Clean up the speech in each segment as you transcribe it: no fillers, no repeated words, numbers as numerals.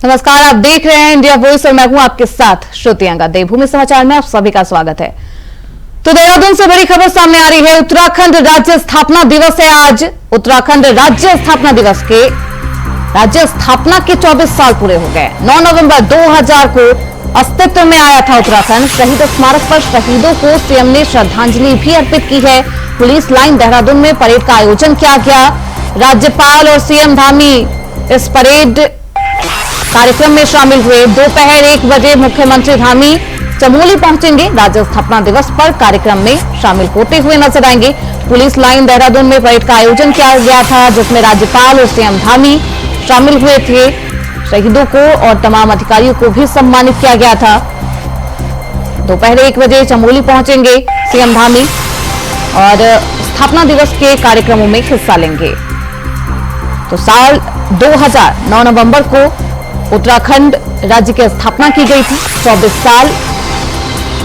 नमस्कार, आप देख रहे हैं इंडिया वॉइस और मैं हूं आपके साथ श्रुति अंगा। देवभूमि समाचार में आप सभी का स्वागत है। तो देहरादून से बड़ी खबर सामने आ रही है। उत्तराखंड राज्य स्थापना दिवस है आज। उत्तराखंड राज्य स्थापना दिवस के राज्य स्थापना के 24 साल पूरे हो गए। 9 नवंबर 2000 को अस्तित्व में आया था उत्तराखंड। शहीद स्मारक पर शहीदों को सीएम ने श्रद्धांजलि भी अर्पित की है। पुलिस लाइन देहरादून में परेड का आयोजन किया गया। राज्यपाल और सीएम धामी इस परेड कार्यक्रम में शामिल हुए। दोपहर 1 बजे मुख्यमंत्री धामी चमोली पहुंचेंगे। राज्य स्थापना दिवस पर कार्यक्रम में शामिल होते हुए नजर आएंगे। पुलिस लाइन देहरादून में परेड का आयोजन किया गया था, जिसमें राज्यपाल और सीएम धामी शामिल हुए थे। शहीदों को और तमाम अधिकारियों को भी सम्मानित किया गया था। दोपहर 1 बजे चमोली पहुंचेंगे सीएम धामी और स्थापना दिवस के कार्यक्रमों में हिस्सा लेंगे। तो साल 2000 9 नवंबर को उत्तराखंड राज्य की स्थापना की गई थी। 24 साल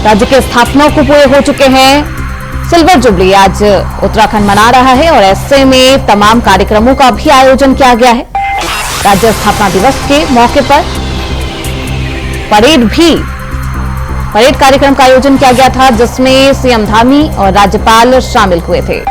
राज्य के स्थापना को पूरे हो चुके हैं। सिल्वर जुबली आज उत्तराखंड मना रहा है और ऐसे में तमाम कार्यक्रमों का भी आयोजन किया गया है। राज्य स्थापना दिवस के मौके पर परेड कार्यक्रम का आयोजन किया गया था, जिसमें सीएम धामी और राज्यपाल शामिल हुए थे।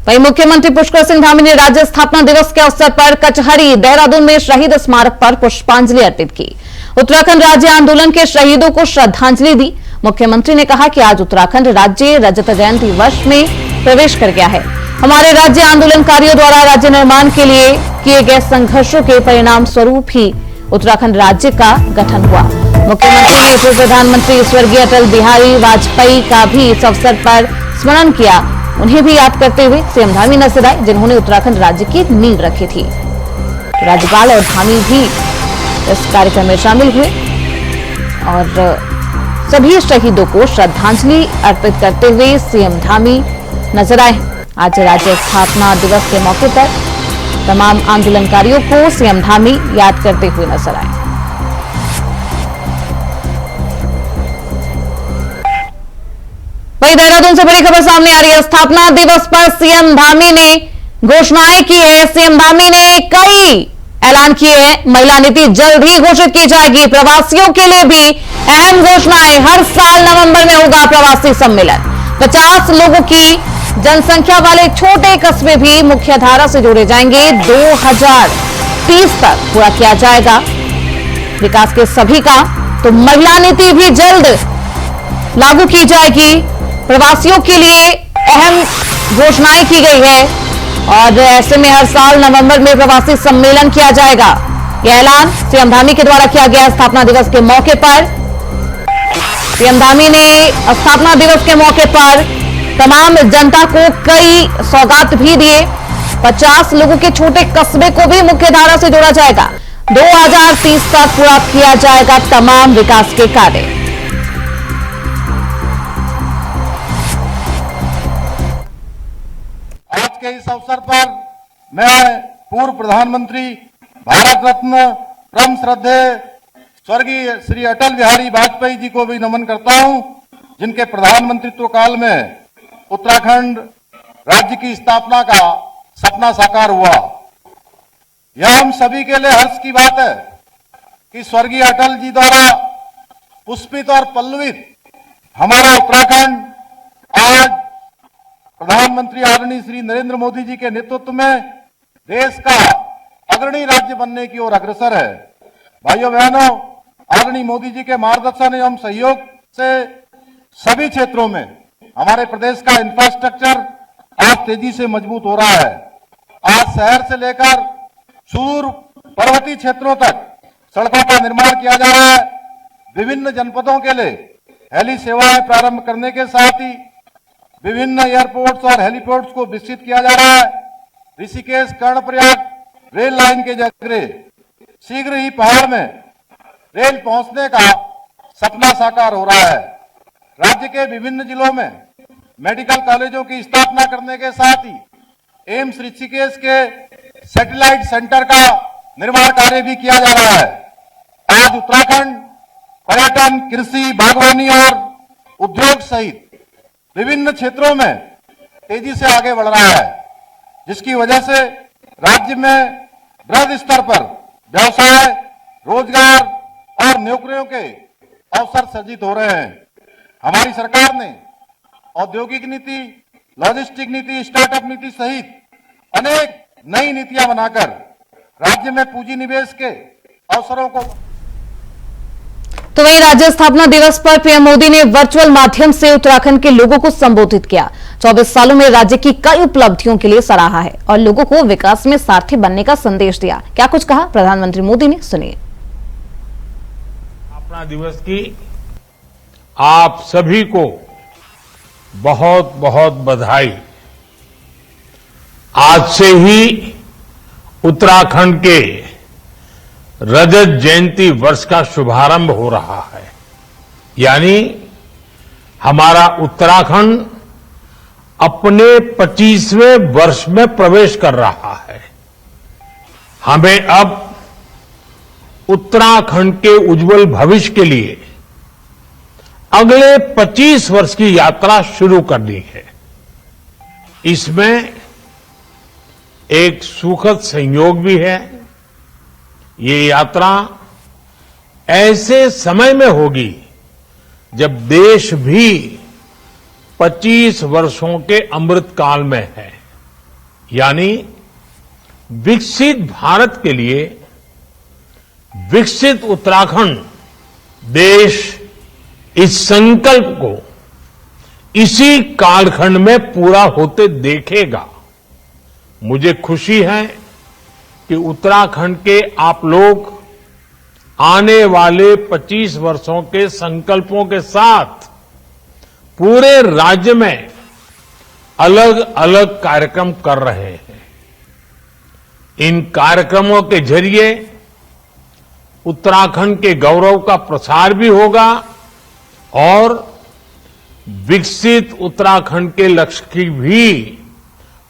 वहीं मुख्यमंत्री पुष्कर सिंह धामी ने राज्य स्थापना दिवस के अवसर पर कचहरी देहरादून में शहीद स्मारक पर पुष्पांजलि अर्पित की। उत्तराखंड राज्य आंदोलन के शहीदों को श्रद्धांजलि दी। मुख्यमंत्री ने कहा कि आज उत्तराखंड राज्य रजत जयंती वर्ष में प्रवेश कर गया है। हमारे राज्य आंदोलनकारियों द्वारा राज्य निर्माण के लिए किए गए संघर्षों के परिणाम स्वरूप ही उत्तराखंड राज्य का गठन हुआ। मुख्यमंत्री ने पूर्व प्रधानमंत्री स्वर्गीय अटल बिहारी वाजपेयी का भी इस अवसर पर स्मरण किया। उन्हें भी याद करते हुए सीएम धामी नजर आए, जिन्होंने उत्तराखंड राज्य की नींव रखी थी। राज्यपाल और धामी भी इस कार्यक्रम में शामिल हुए और सभी शहीदों को श्रद्धांजलि अर्पित करते हुए सीएम धामी नजर आए। आज राज्य स्थापना दिवस के मौके पर तमाम आंदोलनकारियों को सीएम धामी याद करते हुए नजर आए। वहीं देहरादून से बड़ी खबर सामने आ रही है। स्थापना दिवस पर सीएम धामी ने घोषणाएं की है। सीएम धामी ने कई ऐलान किए हैं। महिला नीति जल्द ही घोषित की जाएगी। प्रवासियों के लिए भी अहम घोषणाएं। हर साल नवंबर में होगा प्रवासी सम्मेलन। 50 लोगों की जनसंख्या वाले छोटे कस्बे भी मुख्यधारा से जोड़े जाएंगे। 2030 तक पूरा किया जाएगा विकास के सभी काम। तो महिला नीति भी जल्द लागू की जाएगी। प्रवासियों के लिए अहम घोषणाएं की गई है और ऐसे में हर साल नवंबर में प्रवासी सम्मेलन किया जाएगा। यह ऐलान सीएम धामी के द्वारा किया गया। स्थापना दिवस के मौके पर सीएम धामी ने स्थापना दिवस के मौके पर तमाम जनता को कई सौगात भी दिए। 50 लोगों के छोटे कस्बे को भी मुख्यधारा से जोड़ा जाएगा। 2030 तक पूरा किया जाएगा तमाम विकास के कार्य। आज के इस अवसर पर मैं पूर्व प्रधानमंत्री भारत रत्न परम श्रद्धेय स्वर्गीय श्री अटल बिहारी वाजपेयी जी को भी नमन करता हूं, जिनके प्रधानमंत्रित्व काल में उत्तराखंड राज्य की स्थापना का सपना साकार हुआ। यह हम सभी के लिए हर्ष की बात है कि स्वर्गीय अटल जी द्वारा पुष्पित और पल्लवित हमारा उत्तराखंड आज प्रधानमंत्री आदरणीय श्री नरेंद्र मोदी जी के नेतृत्व में देश का अग्रणी राज्य बनने की ओर अग्रसर है। भाइयों बहनों, आदरणीय मोदी जी के मार्गदर्शन एवं सहयोग से सभी क्षेत्रों में हमारे प्रदेश का इंफ्रास्ट्रक्चर आज तेजी से मजबूत हो रहा है। आज शहर से लेकर सुदूर पर्वतीय क्षेत्रों तक सड़कों का निर्माण किया जा रहा है। विभिन्न जनपदों के लिए हेली सेवाएं प्रारंभ करने के साथ ही विभिन्न एयरपोर्ट्स और हेलीपोर्ट्स को विकसित किया जा रहा है। ऋषिकेश कर्णप्रयाग रेल लाइन के जरिए शीघ्र ही पहाड़ में रेल पहुंचने का सपना साकार हो रहा है। राज्य के विभिन्न जिलों में मेडिकल कॉलेजों की स्थापना करने के साथ ही एम्स ऋषिकेश के सैटेलाइट सेंटर का निर्माण कार्य भी किया जा रहा है। आज उत्तराखंड पर्यटन, कृषि, बागवानी और उद्योग सहित विभिन्न क्षेत्रों में तेजी से आगे बढ़ रहा है, जिसकी वजह से राज्य में बृहद स्तर पर व्यवसाय, रोजगार और नौकरियों के अवसर सृजित हो रहे हैं। हमारी सरकार ने औद्योगिक नीति, लॉजिस्टिक नीति, स्टार्टअप नीति सहित अनेक नई नीतियां बनाकर राज्य में पूंजी निवेश के अवसरों को। तो वहीं राज्य स्थापना दिवस पर पीएम मोदी ने वर्चुअल माध्यम से उत्तराखंड के लोगों को संबोधित किया। 24 सालों में राज्य की कई उपलब्धियों के लिए सराहा है और लोगों को विकास में सारथी बनने का संदेश दिया। क्या कुछ कहा प्रधानमंत्री मोदी ने, सुनिए। स्थापना दिवस की आप सभी को बहुत बहुत बधाई। आज से ही उत्तराखंड के रजत जयंती वर्ष का शुभारंभ हो रहा है, यानी हमारा उत्तराखंड अपने 25वें वर्ष में प्रवेश कर रहा है। हमें अब उत्तराखंड के उज्जवल भविष्य के लिए अगले 25 वर्ष की यात्रा शुरू करनी है। इसमें एक सुखद संयोग भी है। ये यात्रा ऐसे समय में होगी जब देश भी 25 वर्षों के अमृत काल में है, यानी विकसित भारत के लिए विकसित उत्तराखंड देश इस संकल्प को इसी कालखंड में पूरा होते देखेगा। मुझे खुशी है कि उत्तराखंड के आप लोग आने वाले 25 वर्षों के संकल्पों के साथ पूरे राज्य में अलग अलग कार्यक्रम कर रहे हैं। इन कार्यक्रमों के जरिए उत्तराखंड के गौरव का प्रसार भी होगा और विकसित उत्तराखंड के लक्ष्य की भी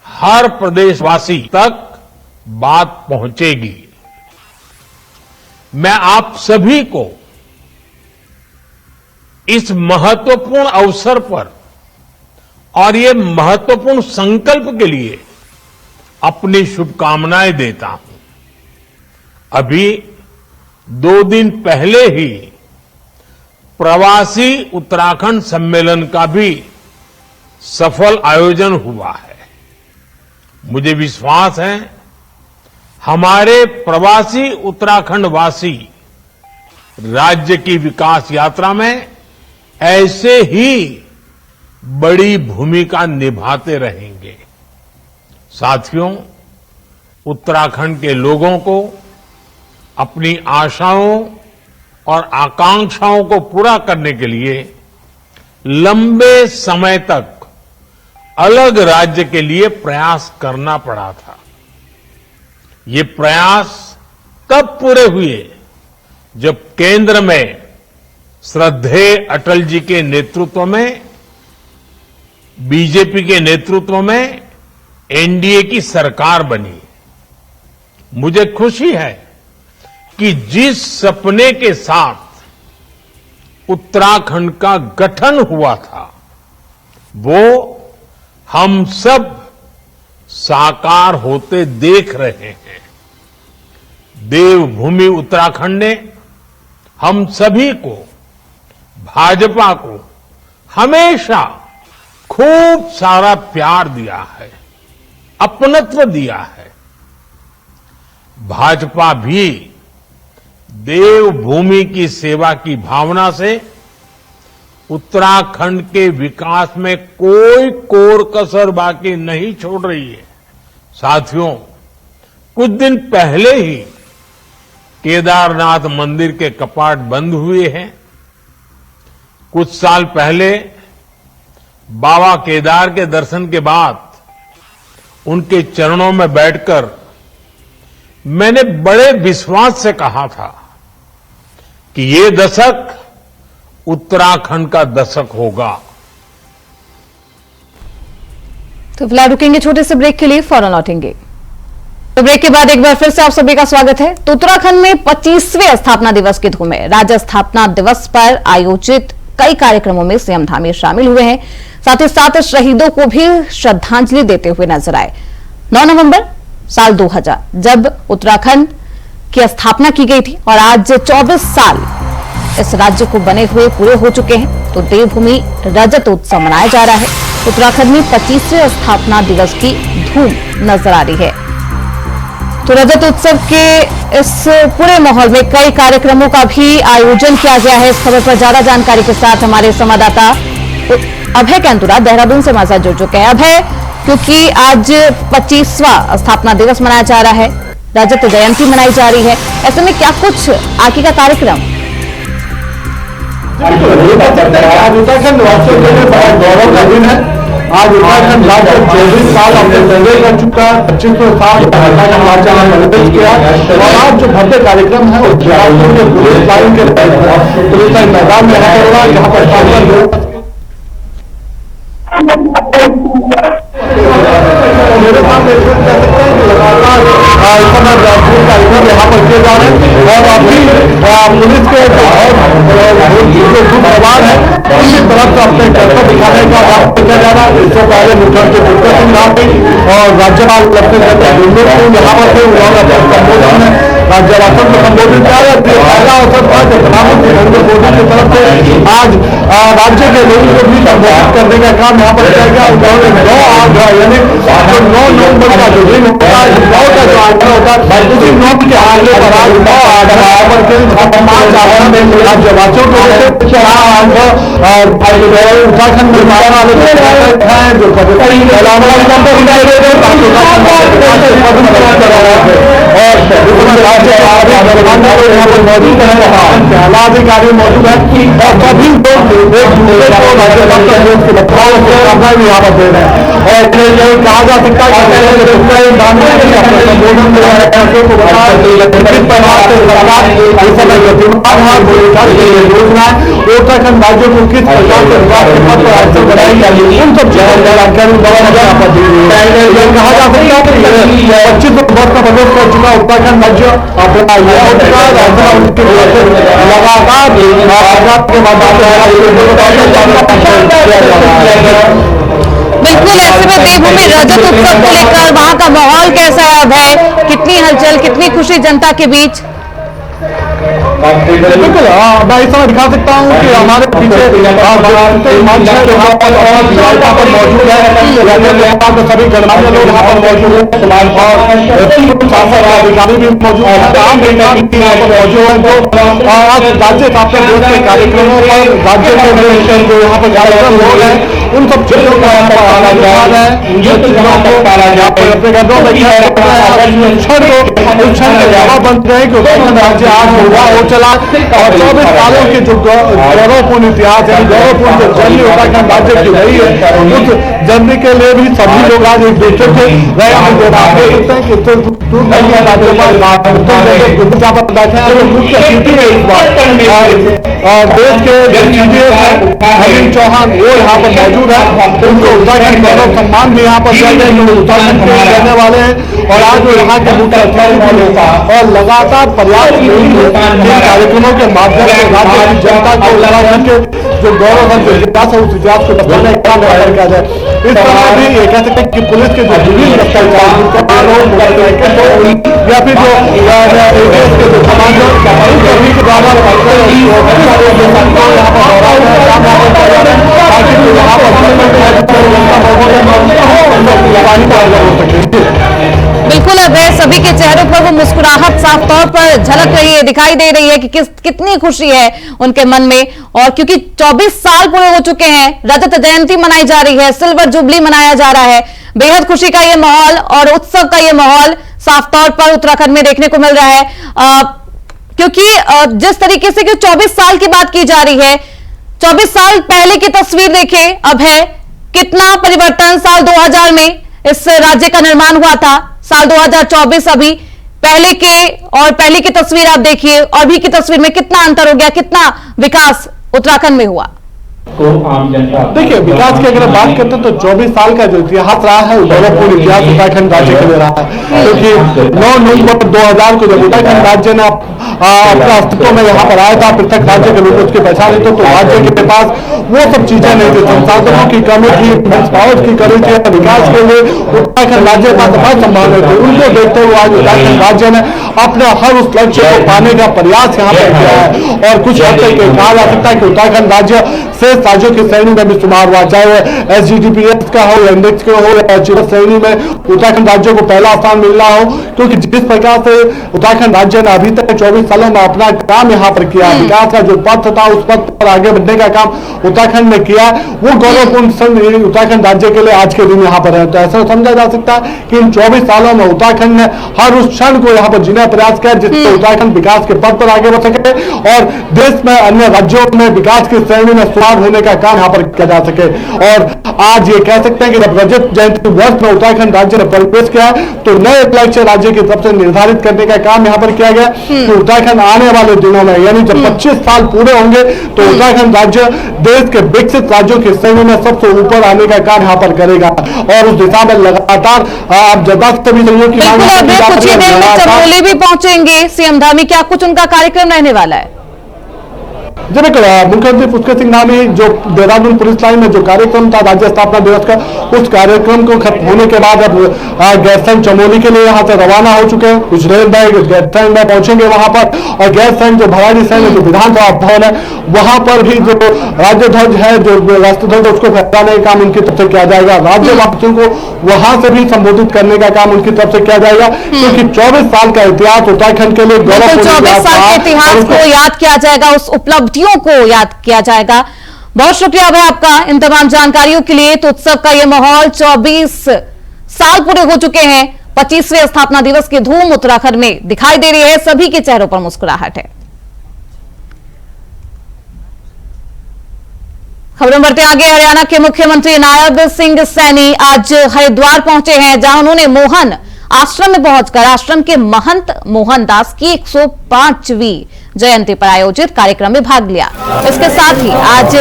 हर प्रदेशवासी तक बात पहुंचेगी। मैं आप सभी को इस महत्वपूर्ण अवसर पर और ये महत्वपूर्ण संकल्प के लिए अपनी शुभकामनाएं देता हूं। अभी 2 दिन पहले ही प्रवासी उत्तराखंड सम्मेलन का भी सफल आयोजन हुआ है। मुझे विश्वास है हमारे प्रवासी उत्तराखंड वासी राज्य की विकास यात्रा में ऐसे ही बड़ी भूमिका निभाते रहेंगे। साथियों, उत्तराखंड के लोगों को अपनी आशाओं और आकांक्षाओं को पूरा करने के लिए लंबे समय तक अलग राज्य के लिए प्रयास करना पड़ा था। ये प्रयास तब पूरे हुए जब केंद्र में श्रद्धेय अटल जी के नेतृत्व में, बीजेपी के नेतृत्व में एनडीए की सरकार बनी। मुझे खुशी है कि जिस सपने के साथ उत्तराखंड का गठन हुआ था वो हम सब साकार होते देख रहे हैं। देवभूमि उत्तराखंड ने हम सभी को, भाजपा को हमेशा खूब सारा प्यार दिया है, अपनत्व दिया है। भाजपा भी देवभूमि की सेवा की भावना से उत्तराखंड के विकास में कोई कोर कसर बाकी नहीं छोड़ रही है। साथियों, कुछ दिन पहले ही केदारनाथ मंदिर के कपाट बंद हुए हैं। कुछ साल पहले बाबा केदार के दर्शन के बाद उनके चरणों में बैठकर मैंने बड़े विश्वास से कहा था कि ये दशक उत्तराखंड का दशक होगा। तो फिलहाल रुकेंगे छोटे से ब्रेक के लिए, फौरन लौटेंगे। तो ब्रेक के बाद एक बार फिर से आप सभी का स्वागत है। तो उत्तराखंड में 25वें स्थापना दिवस की धूम है। राज्य स्थापना दिवस पर आयोजित कई कार्यक्रमों में सीएम धामी शामिल हुए हैं। साथ ही साथ शहीदों को भी श्रद्धांजलि देते हुए नजर आए। 9 नवंबर साल 2000 जब उत्तराखंड की स्थापना की गई थी और आज 24 साल इस राज्य को बने हुए पूरे हो चुके हैं, तो देवभूमि रजत उत्सव मनाया जा रहा है। उत्तराखंड में 25वें स्थापना दिवस की धूम नजर आ रही है। तो रजत उत्सव के इस पूरे माहौल में कई कार्यक्रमों का भी आयोजन किया गया है। इस खबर पर ज्यादा जानकारी के साथ हमारे संवाददाता अभय कैंतुरा देहरादून से हमारे साथ जुड़ चुके हैं। अभय, क्योंकि आज 25वां स्थापना दिवस मनाया जा रहा है, रजत जयंती मनाई जा रही है, ऐसे में क्या कुछ आगे का कार्यक्रम? आज उत्तराखंड वासियों के लिए बड़ा गौरव का दिन है। आज उत्तराखंड राज्य 24 साल अपने सर्वे कर चुका है। 25वें साल उत्तराखंड राज्य ने मनोनीत किया और आज जो भव्य कार्यक्रम है वो देहरादून के पुलिस लाइन के पुलिस लाइन मैदान में हो रहा है, जहाँ पर मेरे साथ कह सकते हैं कि लगातार इस समय कार्यक्रम यहाँ पर किए जा रहे हैं और अभी पुलिस के जो सवार है उनकी तरफ से अपने कर्तव्य दिखाने का प्रयास किया जा रहा है। इससे पहले मुख्यमंत्री पुष्कर सिंह धामी और राज्यपाल लक्ष्मण यहाँ पर थे। उन्होंने अपने संबोधन में राज्यवासियों को संबोधित किया है। पहला अवसर था जब प्रधानमंत्री नरेंद्र मोदी की तरफ से आज राज्य के लोगों को भी संबोधित करने का काम यहाँ पर किया गया। उन्होंने 9 नवंबर का जो दिन होता है, 9 का जो आंकड़ा होता है, उसी 9 के आगे पर आज 9 नवंबर के 5 राज्यवासियों को उत्तराखंड में मारने वाले हैं जो यहाँ पर मौजूद है, जिलाधिकारी मौजूद है और सभी लोग एक दूसरे को यहाँ पर दे रहे हैं। और यही कहा जा सकता है उत्तराखंड राज्य को किस प्रकार से विकास के पथ पर आगे बढ़ाई जाएगी, उन सब चीजों की जानकारी कहा जा सकता है कि 25 वर्ष का प्रवेश कर चुका उत्तराखंड राज्य अपना लगातार के बिल्कुल, ऐसे में देवभूमि रजत उत्सव को लेकर वहां का माहौल कैसा है अभय? कितनी हलचल, कितनी खुशी जनता के बीच? बिल्कुल, मैं इस समय दिखा सकता हूँ कि हमारे पीछे मंच है यहाँ पर मौजूद है। सभी गणमान्य लोग यहाँ पर मौजूद है और शासन अधिकारी भी मौजूद है, आम नेता भी यहाँ पर मौजूद है। तो आज राज्य स्थापना दिवस के कार्यक्रमों पर राज्य के जो यहाँ पर कार्यक्रम हो रहे हैं उन सब चीजों का यहाँ पर आनंद उठा रहे हैं। यहाँ पर अपने घरों में क्षण के जवाब बनते हैं कि उत्तराखंड राज्य आज होगा हो चला और 24 सालों के जो गौरवपूर्ण इतिहास है, गौरवपूर्ण जो जर्नी उत्तराखंड राज्य की रही है, उस जर्नी के लिए भी सभी लोग आज एक दूसरे से रहे। हम देख सकते हैं कि राज्यपाल बैठे हैं मुख्य अतिथि है इस बार देश के नवीन चौहान वो यहाँ पर मौजूद है। उनको उत्तराखंड गौरव सम्मान भी यहाँ पर दिया गया जो उत्तराखंड के रहने वाले हैं और आज वो यहाँ के मुख्य अतिथि और लगातार पर्याप्त कार्यक्रमों के माध्यम से राज्य की जनता को उत्तराखंड के जो गौरव है, जो इतिहास है, उस इतिहास को बताने का काम किया जाए। इस तरह भी ये कह सकते हैं कि पुलिस के जो विभिन्न या फिर जो के जो समाज सभी के द्वारा बिल्कुल अभय, सभी के चेहरों पर वो मुस्कुराहट साफ तौर पर झलक रही है, दिखाई दे रही है कि कितनी खुशी है उनके मन में। और क्योंकि 24 साल पूरे हो चुके हैं, रजत जयंती मनाई जा रही है, सिल्वर जुबली मनाया जा रहा है, बेहद खुशी का ये माहौल और उत्सव का ये माहौल साफ तौर पर उत्तराखंड में देखने को मिल रहा है। क्योंकि जिस तरीके से 24 साल की बात की जा रही है, 24 साल पहले की तस्वीर देखें अभय, कितना परिवर्तन साल 2000 में इस राज्य का निर्माण हुआ था, साल 2024 अभी पहले की तस्वीर आप देखिए और अभी की तस्वीर में कितना अंतर हो गया, कितना विकास उत्तराखंड में हुआ। को आम जनता। देखिए, विकास की अगर बात करते हैं तो 24 साल का जो इतिहास रहा है, गौरवपूर्ण इतिहास उत्तराखंड राज्य के लिए रहा है, क्योंकि 9 नवंबर 2000 को जब उत्तराखंड राज्य ने अपने अस्तित्व में यहाँ पर आया था, पृथक राज्य के रूप में उसकी पहचान हुई, तो राज्य के पास वो सब चीजें नहीं थी, संसाधनों की कमी थी, पावर की कमी थी। विकास के लिए उत्तराखंड राज्य के पास हर संभावना थी। उनको देखते हुए आज उत्तराखंड राज्य ने अपने हर उस लक्ष्य को पाने का प्रयास यहाँ पर किया है, और कुछ हद तक कहा जा सकता है कि उत्तराखंड राज्य शेष राज्यों की श्रेणी में भी शुमार हुआ, चाहे वो SGDPS का हो, इंडेक्स का हो, या चिरत श्रेणी में उत्तराखंड राज्य को पहला स्थान मिल रहा हो, क्योंकि जिस प्रकार से उत्तराखंड राज्य ने अभी तक 24 सालों में अपना काम यहाँ पर किया, विकास का जो पथ था उस पथ पर आगे बढ़ने का काम उत्तराखंड ने किया, वो गौरवपूर्ण उत्तराखंड राज्य के लिए आज के दिन यहाँ पर है। तो ऐसा समझा जा सकता है कि इन 24 सालों में उत्तराखंड ने हर उस क्षण को यहाँ पर जीने का प्रयास किया जिससे उत्तराखंड विकास के पथ पर आगे बढ़ सके और देश में अन्य राज्यों में विकास की श्रेणी में सुधार होने का काम यहाँ पर किया जा सके। और आज ये कह सकते हैं कि जब रजत जयंती वर्ष में उत्तराखंड राज्य ने प्रवेश किया तो नए लक्ष्य राज्य की तरफ से निर्धारित करने का काम यहाँ पर किया गया कि उत्तराखंड आने वाले दिनों में, यानी जब 25 साल पूरे होंगे तो उत्तराखंड राज्य देश के विकसित राज्यों की श्रेणी में सबसे ऊपर आने का काम यहाँ पर करेगा, और उस दिशा में लगातार आप जनता से भी सहयोग की मांग कुछ ही देर में चमोली भी पहुंचेंगे सीएम धामी, क्या कुछ उनका कार्यक्रम रहने वाला है? जी बिल्कुल, मुख्यमंत्री पुष्कर सिंह धामी जो देहरादून पुलिस लाइन में जो कार्यक्रम था राज्य स्थापना दिवस का, उस कार्यक्रम को खत्म होने के बाद अब गैरसैंण चमोली के लिए यहाँ से रवाना हो चुके हैं। कुछ देर में गैरसैंण में पहुंचेंगे वहां पर, और गैरसैंण जो भराड़ी सैन जो विधानसभा भवन है वहां पर भी जो राज्य ध्वज है, जो राष्ट्र ध्वज उसको फहराने का काम उनकी तरफ से किया जाएगा। राज्यवासियों को वहां से भी संबोधित करने का काम उनकी तरफ से किया जाएगा, क्योंकि 24 साल का इतिहास उत्तराखंड के लिए गौरवपूर्ण 24 साल के इतिहास को याद किया जाएगा, उस उपलब्धियों को याद किया जाएगा। बहुत शुक्रिया भाई आपका इन तमाम जानकारियों के लिए। तो उत्सव का यह माहौल 24 साल पूरे हो चुके हैं, 25वें स्थापना दिवस की धूम उत्तराखंड में दिखाई दे रही है, सभी के चेहरों पर मुस्कुराहट है। खबरों बढ़ते आगे, हरियाणा के मुख्यमंत्री नायब सिंह सैनी आज हरिद्वार पहुंचे हैं, जहां उन्होंने मोहन आश्रम में पहुंचकर आश्रम के महंत मोहन दास की 105वीं जयंती पर आयोजित कार्यक्रम में भाग लिया। इसके साथ ही आज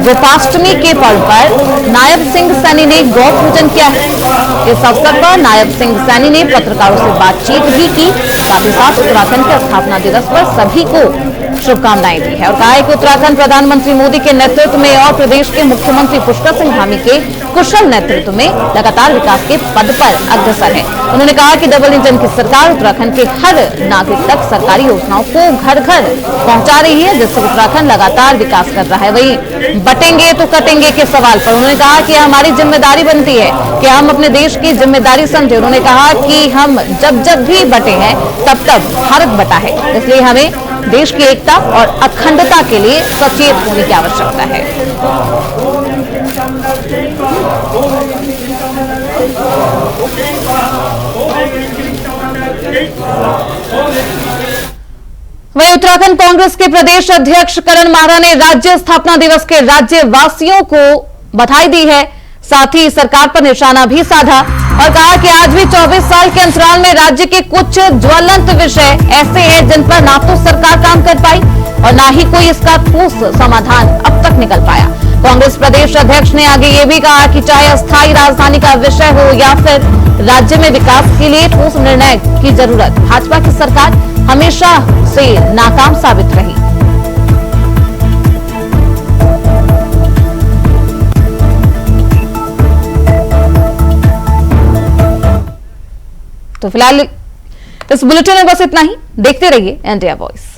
गोपाष्टमी के पर्व पर नायब सिंह सैनी ने गौ पूजन किया है। इस अवसर पर नायब सिंह सैनी ने पत्रकारों से बातचीत भी की, साथ ही साथ उत्तराखंड के स्थापना दिवस पर सभी को शुभकामनाएं दी है और कहा है कि उत्तराखंड प्रधानमंत्री मोदी के नेतृत्व में और प्रदेश के मुख्यमंत्री पुष्कर सिंह धामी के कुशल नेतृत्व में लगातार विकास के पद पर अग्रसर है। उन्होंने कहा कि डबल इंजन की सरकार उत्तराखंड के हर नागरिक तक सरकारी योजनाओं को घर घर पहुंचा रही है, जिससे उत्तराखंड लगातार विकास कर रहा है। वहीं बटेंगे तो कटेंगे के सवाल पर उन्होंने कहा कि हमारी जिम्मेदारी बनती है कि हम अपने देश की जिम्मेदारी समझे। उन्होंने कहा कि हम जब जब भी बटे हैं तब तब भारत बटा है, इसलिए हमें देश की एकता और अखंडता के लिए सचेत होने की आवश्यकता है। वहीं उत्तराखंड कांग्रेस के प्रदेश अध्यक्ष करण माहरा ने राज्य स्थापना दिवस के राज्यवासियों को बधाई दी है, साथ ही सरकार पर निशाना भी साधा और कहा कि आज भी 24 साल के अंतराल में राज्य के कुछ ज्वलंत विषय ऐसे हैं जिन पर ना तो सरकार काम कर पाई और ना ही कोई इसका ठोस समाधान अब तक निकल पाया। कांग्रेस प्रदेश अध्यक्ष ने आगे ये भी कहा कि चाहे अस्थायी राजधानी का विषय हो या फिर राज्य में विकास के लिए ठोस निर्णय की जरूरत, भाजपा की सरकार हमेशा से नाकाम साबित रही। तो फिलहाल इस बुलेटिन में बस इतना ही। देखते रहिए इंडिया वॉइस।